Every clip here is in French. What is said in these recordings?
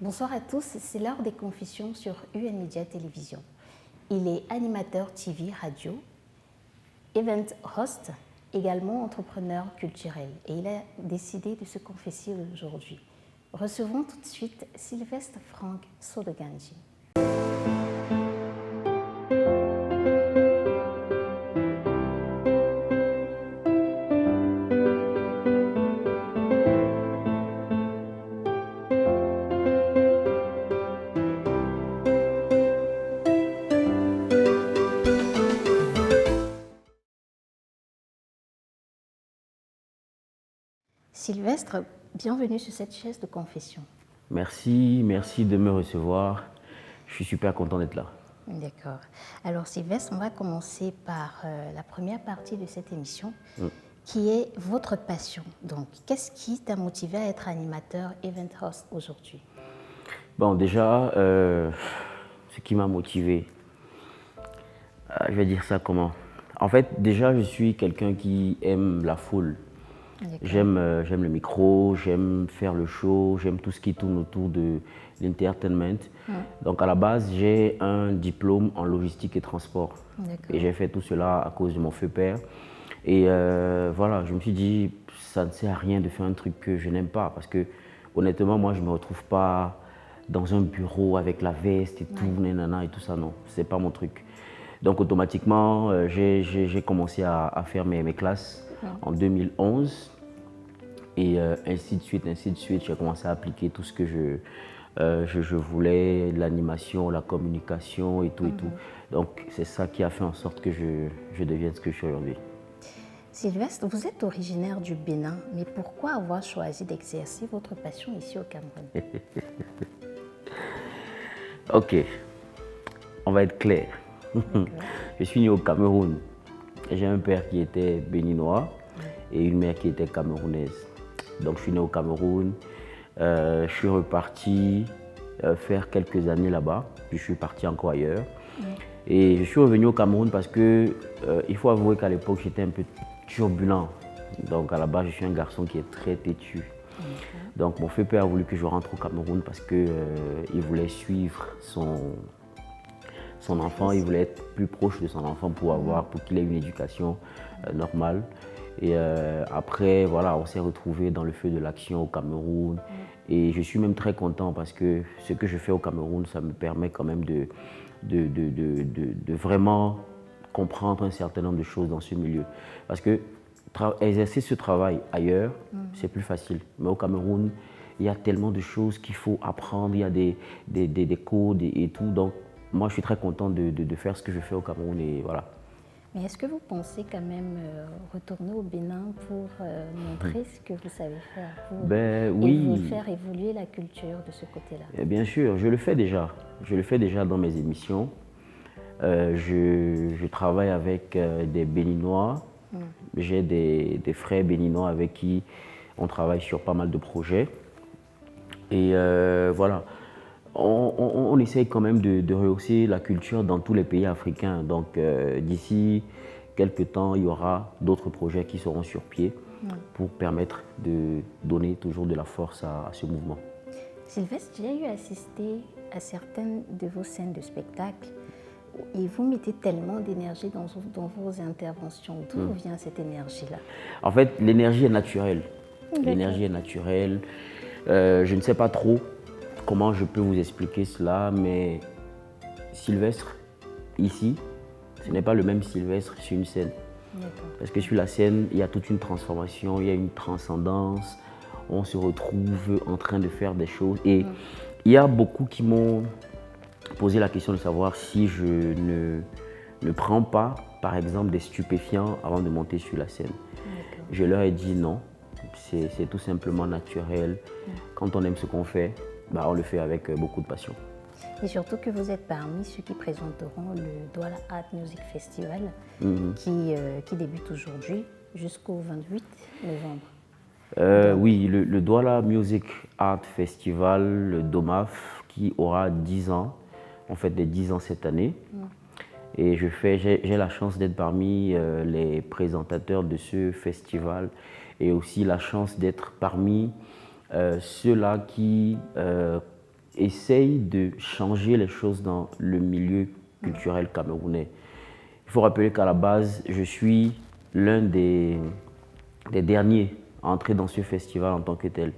Bonsoir à tous, c'est l'heure des confessions sur UN Media Télévision. Il est animateur TV radio, event host, également entrepreneur culturel et il a décidé de se confesser aujourd'hui. Recevons tout de suite Sylvestre Frank Sodoganji. Sylvestre, bienvenue sur cette chaise de confession. Merci de me recevoir. Je suis super content d'être là. D'accord. Alors Sylvestre, on va commencer par la première partie de cette émission, qui est votre passion. Donc, qu'est-ce qui t'a motivé à être animateur event host aujourd'hui? Bon, déjà, ce qui m'a motivé, je vais dire ça comment? En fait, déjà, je suis quelqu'un qui aime la foule. J'aime le micro, j'aime faire le show, j'aime tout ce qui tourne autour de l'entertainment. Donc à la base, j'ai un diplôme en logistique et transport. Et j'ai fait tout cela à cause de mon feu père. Et voilà, je me suis dit, ça ne sert à rien de faire un truc que je n'aime pas. Parce que honnêtement, moi, je ne me retrouve pas dans un bureau avec la veste et tout, nanana et tout ça, non. C'est pas mon truc. Donc automatiquement, j'ai commencé à faire mes classes en 2011. Et ainsi de suite, j'ai commencé à appliquer tout ce que je voulais, l'animation, la communication et tout et tout. Donc c'est ça qui a fait en sorte que je devienne ce que je suis aujourd'hui. Sylvestre, vous êtes originaire du Bénin, mais pourquoi avoir choisi d'exercer votre passion ici au Cameroun? Ok, on va être clair. Je suis né au Cameroun. J'ai un père qui était béninois et une mère qui était camerounaise. Donc je suis né au Cameroun, je suis reparti faire quelques années là-bas, puis je suis parti encore ailleurs. Et je suis revenu au Cameroun parce que il faut avouer qu'à l'époque j'étais un peu turbulent. Donc à la base je suis un garçon qui est très têtu. Donc mon père a voulu que je rentre au Cameroun parce qu'il voulait suivre son enfant, il voulait être plus proche de son enfant pour qu'il ait une éducation normale. Et après, voilà, on s'est retrouvés dans le feu de l'action au Cameroun. Et je suis même très content parce que ce que je fais au Cameroun, ça me permet quand même de vraiment comprendre un certain nombre de choses dans ce milieu. Parce que exercer ce travail ailleurs, c'est plus facile. Mais au Cameroun, il y a tellement de choses qu'il faut apprendre, il y a des codes et tout. Donc, moi, je suis très content de faire ce que je fais au Cameroun et voilà. Mais est-ce que vous pensez quand même retourner au Bénin pour montrer ce que vous savez faire, pour faire évoluer la culture de ce côté-là? Bien sûr, je le fais déjà. Je le fais déjà dans mes émissions. Je travaille avec des Béninois. J'ai des frères béninois avec qui on travaille sur pas mal de projets. Et voilà. On essaye quand même de rehausser la culture dans tous les pays africains. Donc d'ici quelques temps, il y aura d'autres projets qui seront sur pied pour permettre de donner toujours de la force à ce mouvement. Sylvestre, j'ai eu assisté à certaines de vos scènes de spectacle et vous mettez tellement d'énergie dans vos interventions. D'où vient cette énergie-là? En fait, l'énergie est naturelle. L'énergie est naturelle. Je ne sais pas trop comment je peux vous expliquer cela, mais Sylvestre, ici, ce n'est pas le même Sylvestre sur une scène. Parce que sur la scène, il y a toute une transformation, il y a une transcendance, on se retrouve en train de faire des choses. Et il y a beaucoup qui m'ont posé la question de savoir si je ne prends pas, par exemple, des stupéfiants avant de monter sur la scène. Je leur ai dit non, c'est tout simplement naturel. Quand on aime ce qu'on fait, on le fait avec beaucoup de passion. Et surtout que vous êtes parmi ceux qui présenteront le Douala Art Music Festival qui débute aujourd'hui jusqu'au 28 novembre. Oui, le Douala Music Art Festival, le DOMAF, qui aura 10 ans. On fait des 10 ans cette année. Et j'ai la chance d'être parmi les présentateurs de ce festival et aussi la chance d'être parmi ceux-là qui essaye de changer les choses dans le milieu culturel camerounais. Il faut rappeler qu'à la base, je suis l'un des derniers à entrer dans ce festival en tant que tel.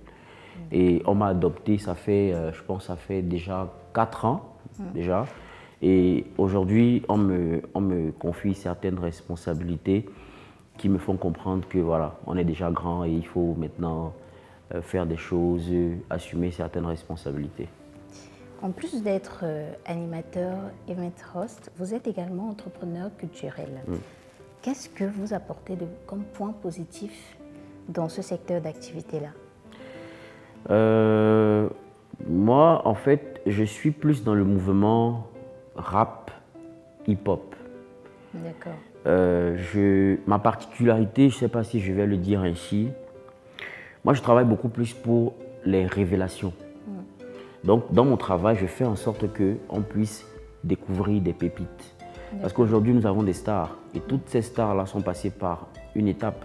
Et on m'a adopté, ça fait, je pense, ça fait déjà 4 ans déjà. Et aujourd'hui, on me confie certaines responsabilités qui me font comprendre que voilà, on est déjà grand et il faut maintenant faire des choses, assumer certaines responsabilités. En plus d'être animateur, event host, vous êtes également entrepreneur culturel. Qu'est-ce que vous apportez comme point positif dans ce secteur d'activité-là? Moi, en fait, je suis plus dans le mouvement rap, hip-hop. D'accord. Ma particularité, je ne sais pas si je vais le dire ainsi, moi je travaille beaucoup plus pour les révélations. Donc dans mon travail, je fais en sorte qu'on puisse découvrir des pépites. Parce qu'aujourd'hui, nous avons des stars et toutes ces stars-là sont passées par une étape.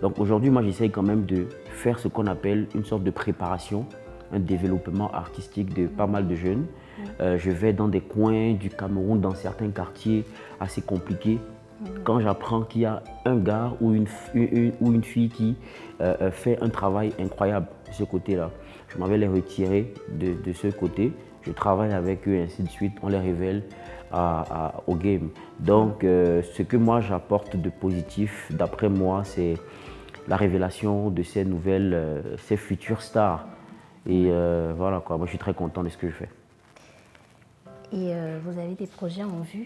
Donc aujourd'hui, moi j'essaye quand même de faire ce qu'on appelle une sorte de préparation, un développement artistique de pas mal de jeunes. Je vais dans des coins du Cameroun, dans certains quartiers assez compliqués. Quand j'apprends qu'il y a un gars ou une fille qui fait un travail incroyable de ce côté-là, je m'en vais les retirer de ce côté. Je travaille avec eux et ainsi de suite. On les révèle au game. Donc, ce que moi j'apporte de positif, d'après moi, c'est la révélation de ces nouvelles, ces futures stars. Et voilà quoi, moi je suis très content de ce que je fais. Et vous avez des projets en vue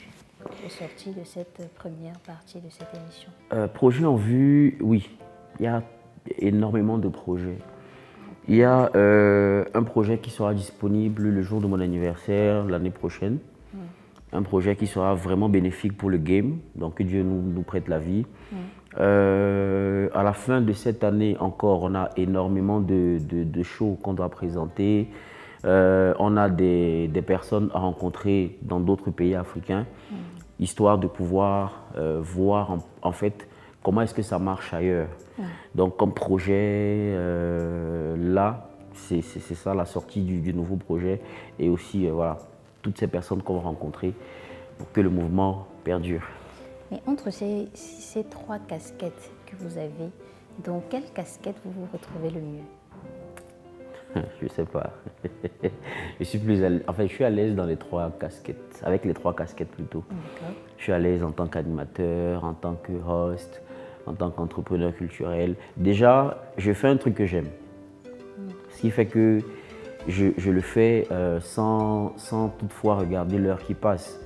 au sorti de cette première partie de cette émission? Projets en vue, oui. Il y a énormément de projets. Il y a un projet qui sera disponible le jour de mon anniversaire l'année prochaine. Un projet qui sera vraiment bénéfique pour le game, donc que Dieu nous prête la vie. À la fin de cette année encore, on a énormément de shows qu'on doit présenter. On a des personnes à rencontrer dans d'autres pays africains, histoire de pouvoir voir en fait comment est-ce que ça marche ailleurs. Donc comme projet, là, c'est ça la sortie du nouveau projet et aussi voilà, toutes ces personnes qu'on va rencontrer pour que le mouvement perdure. Mais entre ces 3 casquettes que vous avez, dans quelle casquette vous vous retrouvez le mieux? Je ne sais pas. Je suis à l'aise dans les 3 casquettes, avec les 3 casquettes plutôt. Je suis à l'aise en tant qu'animateur, en tant que host, en tant qu'entrepreneur culturel. Déjà, je fais un truc que j'aime. Ce qui fait que je le fais sans toutefois regarder l'heure qui passe.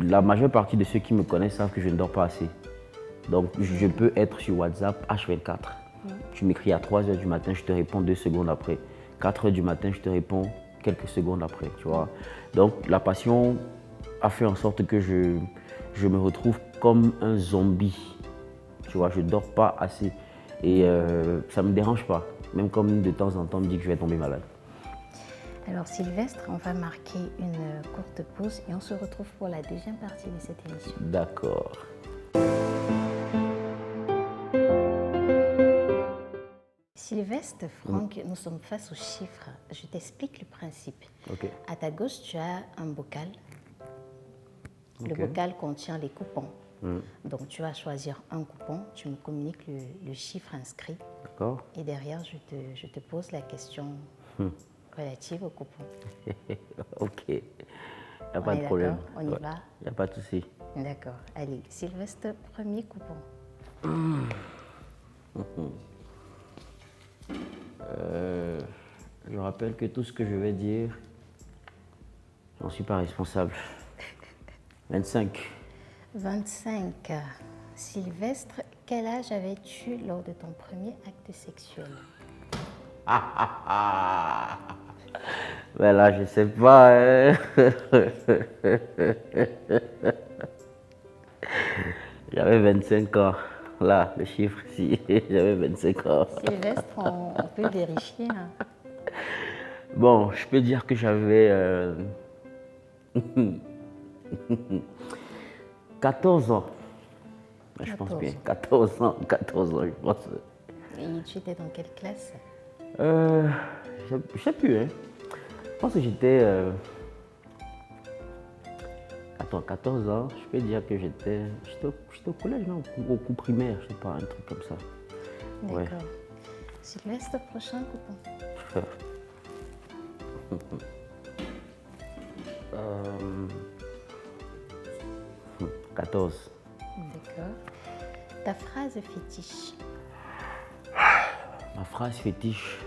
La majeure partie de ceux qui me connaissent savent que je ne dors pas assez. Donc, je peux être sur WhatsApp H24. Tu m'écris à 3h du matin, je te réponds 2 secondes après. 4h du matin, je te réponds quelques secondes après, tu vois. Donc, la passion a fait en sorte que je me retrouve comme un zombie. Tu vois, je ne dors pas assez. Et ça ne me dérange pas. Même comme de temps en temps, on me dit que je vais tomber malade. Alors Sylvestre, on va marquer une courte pause et on se retrouve pour la deuxième partie de cette émission. D'accord. Sylvestre, Franck, nous sommes face aux chiffres. Je t'explique le principe. Okay. À ta gauche, tu as un bocal. Le bocal contient les coupons. Donc tu vas choisir un coupon, tu me communiques le chiffre inscrit. D'accord. Et derrière, je te pose la question relative au coupon. Ok. Il n'y a pas de problème. On y va. Il n'y a pas de souci. D'accord. Allez, Sylvestre, premier coupon. Je rappelle que tout ce que je vais dire, j'en suis pas responsable. 25. 25. Sylvestre, quel âge avais-tu lors de ton premier acte sexuel? Ben là, je sais pas. Hein. J'avais 25 ans. Là, le chiffre ici, j'avais 25 ans. Sylvestre, on peut vérifier. Hein. Bon, je peux dire que j'avais 14 ans. Je pense bien. 14 ans, je pense. Et tu étais dans quelle classe? Je sais plus, hein. pense que j'étais... Attends, 14 ans, je peux dire que j'étais au collège, non, au cours primaire, je sais pas, un truc comme ça. D'accord. Ouais. Sylvestre, prochain coupon. Euh, 14. D'accord. Ta phrase fétiche. Ma phrase fétiche.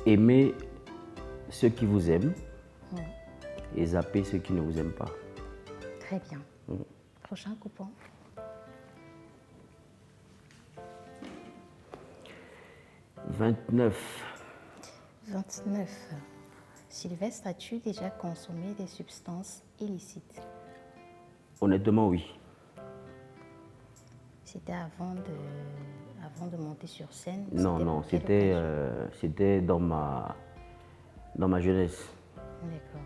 Aimez ceux qui vous aiment et zappez ceux qui ne vous aiment pas. Très bien. Prochain coupon. 29. 29. Sylvestre, as-tu déjà consommé des substances illicites? Honnêtement, oui. C'était avant de monter sur scène? Non, non, c'était dans ma jeunesse. D'accord.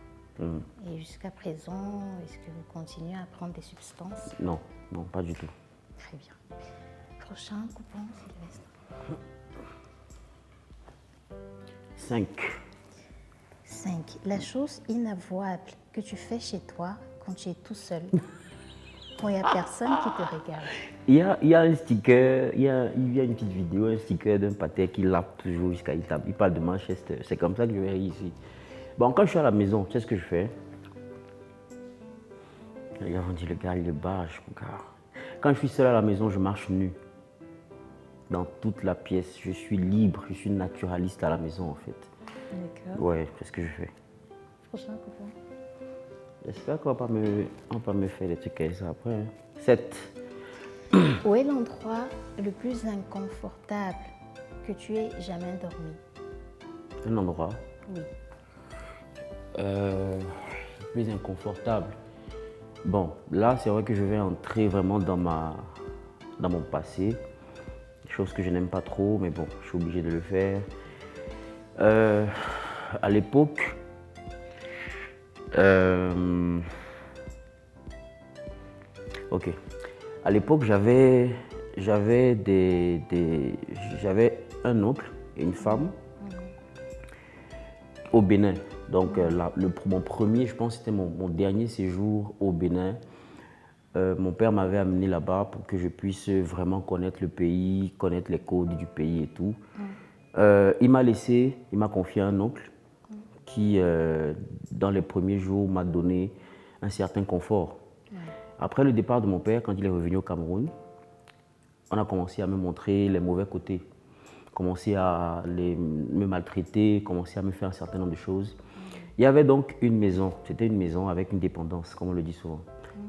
Et jusqu'à présent, est-ce que vous continuez à prendre des substances? Non, non, pas du tout. Très bien. Prochain coupon, Sylvestre. 5. 5. La chose inavouable que tu fais chez toi quand tu es tout seul, quand il n'y a personne qui te regarde. Il y a un sticker, il y a une petite vidéo, un sticker d'un pâté qui lave toujours jusqu'à il parle de Manchester. C'est comme ça que je vais ici. Bon, quand je suis à la maison, tu sais ce que je fais? Regarde, on dit le gars, il est barge, mon gars. Quand je suis seul à la maison, je marche nu. Dans toute la pièce, je suis libre, je suis naturaliste à la maison en fait. D'accord. Ouais, c'est ce que je fais. Prochain coupon. J'espère qu'on va pas me faire des trucs comme ça après. Hein. 7. Où est l'endroit le plus inconfortable que tu aies jamais dormi? Un endroit Oui. le plus inconfortable. Bon, là, c'est vrai que je vais entrer vraiment dans mon passé. Des choses que je n'aime pas trop, mais bon, je suis obligé de le faire. À l'époque, ok. À l'époque, j'avais un oncle et une femme au Bénin. Donc, mon premier, je pense, c'était mon dernier séjour au Bénin. Mon père m'avait amené là-bas pour que je puisse vraiment connaître le pays, connaître les codes du pays et tout. Il m'a confié un oncle qui, dans les premiers jours, m'a donné un certain confort. Après le départ de mon père, quand il est revenu au Cameroun, on a commencé à me montrer les mauvais côtés, commencé à me maltraiter, commencé à me faire un certain nombre de choses. Il y avait donc une maison, c'était une maison avec une dépendance, comme on le dit souvent.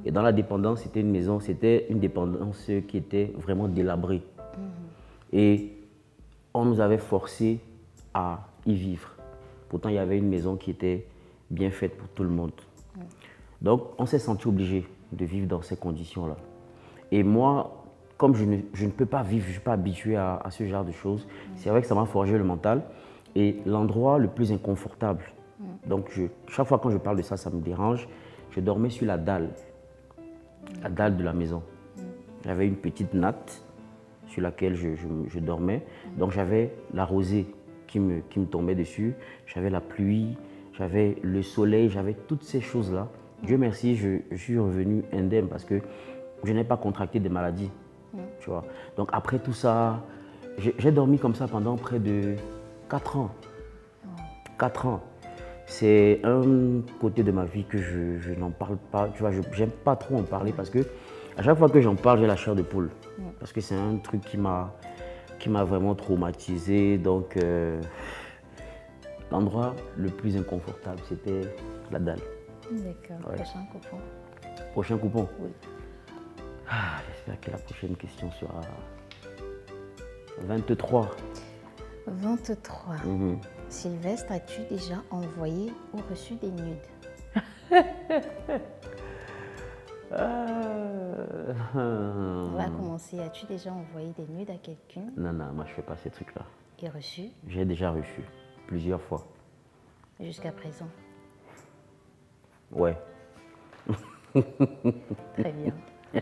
Et dans la dépendance, c'était une dépendance qui était vraiment délabrée. Et on nous avait forcés à y vivre. Pourtant, il y avait une maison qui était bien faite pour tout le monde. Donc, on s'est senti obligé de vivre dans ces conditions-là. Et moi, comme je ne peux pas vivre, je ne suis pas habitué à ce genre de choses, c'est vrai que ça m'a forgé le mental. Et l'endroit le plus inconfortable, donc chaque fois quand je parle de ça, ça me dérange, je dormais sur la dalle de la maison. J'avais une petite natte sur laquelle je dormais. Donc j'avais la rosée qui me tombait dessus, j'avais la pluie, j'avais le soleil, j'avais toutes ces choses-là. Dieu merci, je suis revenu indemne parce que je n'ai pas contracté des maladies. Tu vois. Donc après tout ça, j'ai dormi comme ça pendant près de 4 ans. 4 ans. C'est un côté de ma vie que je n'en parle pas. Tu vois, j'aime pas trop en parler parce que à chaque fois que j'en parle, j'ai la chair de poule. Parce que c'est un truc qui m'a vraiment traumatisé. Donc, l'endroit le plus inconfortable, c'était la dalle. D'accord. Ouais. Prochain coupon. Prochain coupon? Oui. J'espère que la prochaine question sera 23. 23. Sylvestre, as-tu déjà envoyé ou reçu des nudes? On va commencer. As-tu déjà envoyé des nudes à quelqu'un Non, non, moi je fais pas ces trucs-là. et reçu J'ai déjà reçu plusieurs fois. jusqu'à présent? Ouais. Très bien.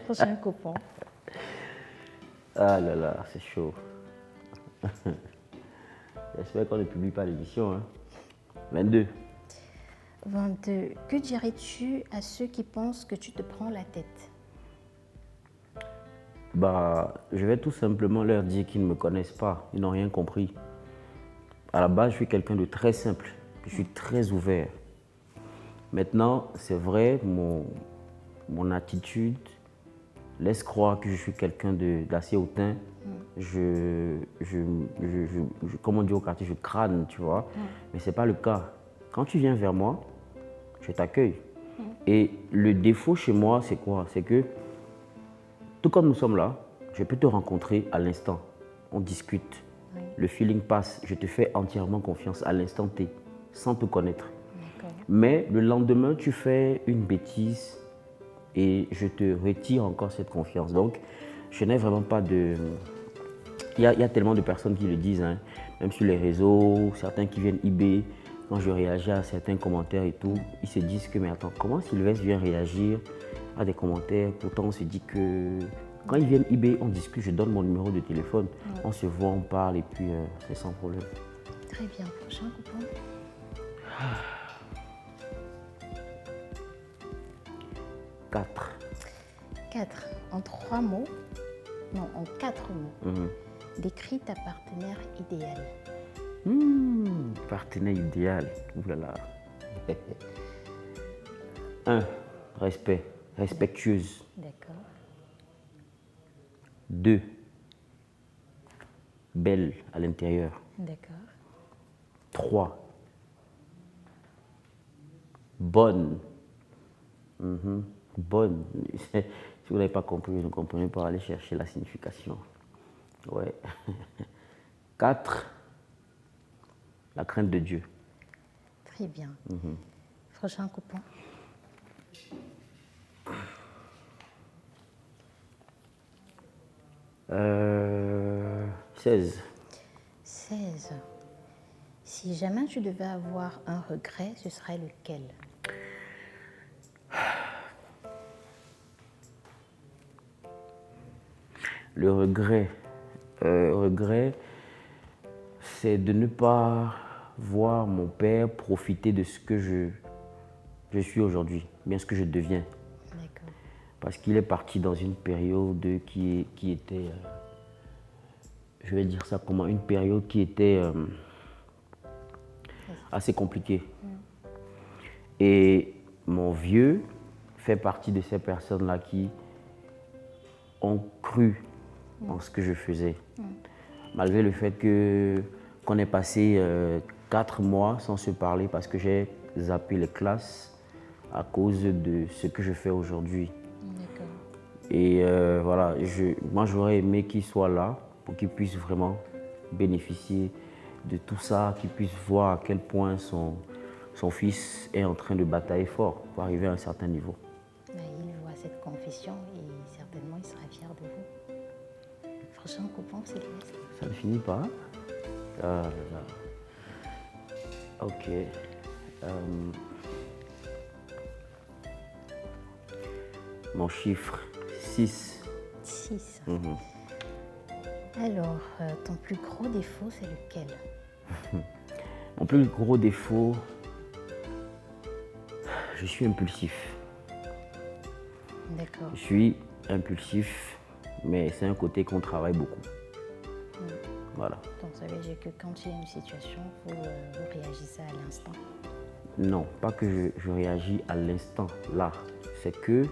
Prochain coupon. Ah là là, c'est chaud. J'espère qu'on ne publie pas l'émission. 22. 22. Que dirais-tu à ceux qui pensent que tu te prends la tête? Je vais tout simplement leur dire qu'ils ne me connaissent pas, ils n'ont rien compris. À la base, je suis quelqu'un de très simple, je suis très ouvert. Maintenant, c'est vrai, mon attitude laisse croire que je suis quelqu'un d'assez hautain. Comme on dit au quartier, je crâne, tu vois. Mais ce n'est pas le cas. Quand tu viens vers moi, je t'accueille. Et le défaut chez moi, c'est quoi? C'est que, tout comme nous sommes là, je peux te rencontrer à l'instant. On discute. Oui. Le feeling passe. Je te fais entièrement confiance à l'instant T, sans te connaître. Mais le lendemain, tu fais une bêtise et je te retire encore cette confiance. Donc, je n'ai vraiment pas de... Il y a tellement de personnes qui le disent, hein, même sur les réseaux, certains qui viennent eBay, quand je réagis à certains commentaires et tout, ils se disent que, mais attends, comment Sylvestre vient réagir à des commentaires? Pourtant, on se dit que quand ils viennent eBay, on discute, je donne mon numéro de téléphone, on se voit, on parle et puis c'est sans problème. Très bien, prochain coupon. 4. 4. En 3 mots, non, en 4 mots, décris ta partenaire idéale. Partenaire idéal, oulala. 1. Respect, respectueuse. D'accord. 2. Belle à l'intérieur. D'accord. 3. Bonne. Bonne. Si vous n'avez pas compris, vous ne comprenez pas, allez chercher la signification. Ouais. 4. La crainte de Dieu. Très bien. Prochain coupon. 16. 16. Si jamais tu devais avoir un regret, ce serait lequel? Le regret, c'est de ne pas voir mon père profiter de ce que je suis aujourd'hui, bien ce que je deviens. D'accord. Parce qu'il est parti dans une période qui était, je vais dire ça comment, une période qui était assez compliquée. Et mon vieux fait partie de ces personnes-là qui ont cru en ce que je faisais. Malgré le fait qu'on ait passé 4 mois sans se parler parce que j'ai zappé les classes à cause de ce que je fais aujourd'hui. D'accord. Et voilà, moi j'aurais aimé qu'il soit là pour qu'il puisse vraiment bénéficier de tout ça, qu'il puisse voir à quel point son fils est en train de batailler fort pour arriver à un certain niveau. Il voit cette confession et certainement il sera fier de vous. Prochain coupon, Sylvestre. Ça ne finit pas. Ah là là. Ok. Mon chiffre, 6. 6. Alors, ton plus gros défaut, c'est lequel? Mon plus gros défaut, je suis impulsif. D'accord. Je suis impulsif, mais c'est un côté qu'on travaille beaucoup. Voilà. Donc ça veut dire que quand il y a une situation, vous réagissez à l'instant? Non, pas que je réagis à l'instant là. C'est que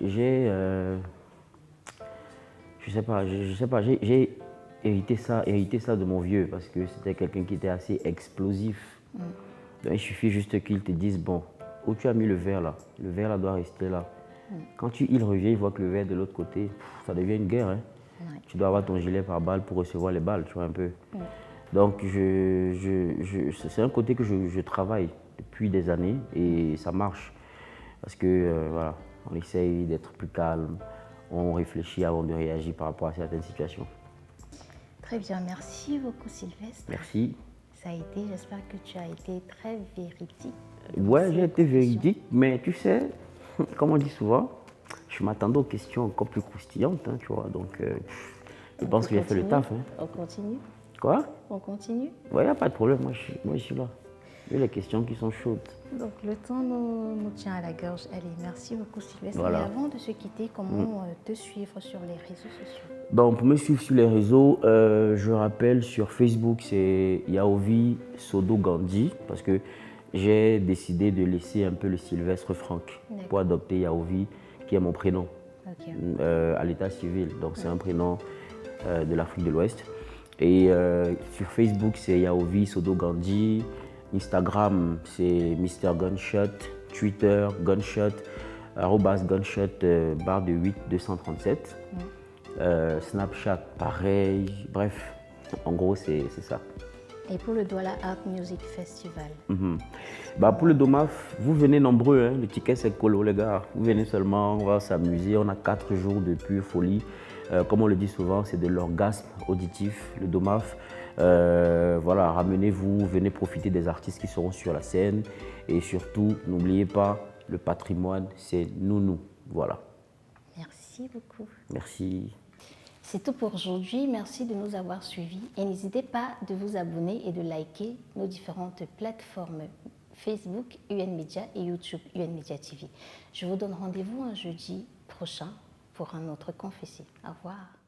j'ai, je sais pas, j'ai hérité ça de mon vieux parce que c'était quelqu'un qui était assez explosif. Donc il suffit juste qu'il te dise, bon, où tu as mis le verre là doit rester là. Quand il revient, il voit que le verre est de l'autre côté, ça devient une guerre. Hein. Ouais. Tu dois avoir ton gilet par balle pour recevoir les balles, tu vois un peu. Donc c'est un côté que je travaille depuis des années et ça marche. Parce que voilà, on essaye d'être plus calme, on réfléchit avant de réagir par rapport à certaines situations. Très bien, merci beaucoup Sylvestre. Merci. Ça a été, j'espère que tu as été très véridique. Ouais, j'ai été véridique, mais tu sais, comme on dit souvent, je m'attendais aux questions encore plus croustillantes, hein, tu vois. Donc, je pense que j'ai fait le taf. Hein. On continue. Quoi? On continue? Ouais, il n'y a pas de problème, moi, je suis là. Il y a les questions qui sont chaudes. Donc, le temps nous tient à la gorge. Allez, merci beaucoup, Sylvestre. Voilà. Et avant de se quitter, comment te suivre sur les réseaux sociaux? Donc, pour me suivre sur les réseaux, je rappelle sur Facebook, c'est Yaovi Sodo Gandhi, parce que j'ai décidé de laisser un peu le Sylvestre Franck pour adopter Yaovi, qui est mon prénom à l'état civil. Donc, c'est un prénom de l'Afrique de l'Ouest. Et sur Facebook, c'est Yaovi Sodo Gandhi. Instagram, c'est Mr Gunshot. Twitter, Gunshot, @Gunshot, barre de 8 237. Snapchat, pareil. Bref, en gros, c'est ça. Et pour le Douala Art Music Festival? Pour le DOMAF, vous venez nombreux. Hein. Le ticket, c'est colo, les gars. Vous venez seulement, on va s'amuser. On a 4 jours de pure folie. Comme on le dit souvent, c'est de l'orgasme auditif, le DOMAF. Voilà, ramenez-vous, venez profiter des artistes qui seront sur la scène. Et surtout, n'oubliez pas, le patrimoine, c'est nous. Voilà. Merci beaucoup. Merci. C'est tout pour aujourd'hui. Merci de nous avoir suivis. Et n'hésitez pas de vous abonner et de liker nos différentes plateformes Facebook, UN Media et YouTube, UN Media TV. Je vous donne rendez-vous un jeudi prochain pour un autre Confessé. Au revoir.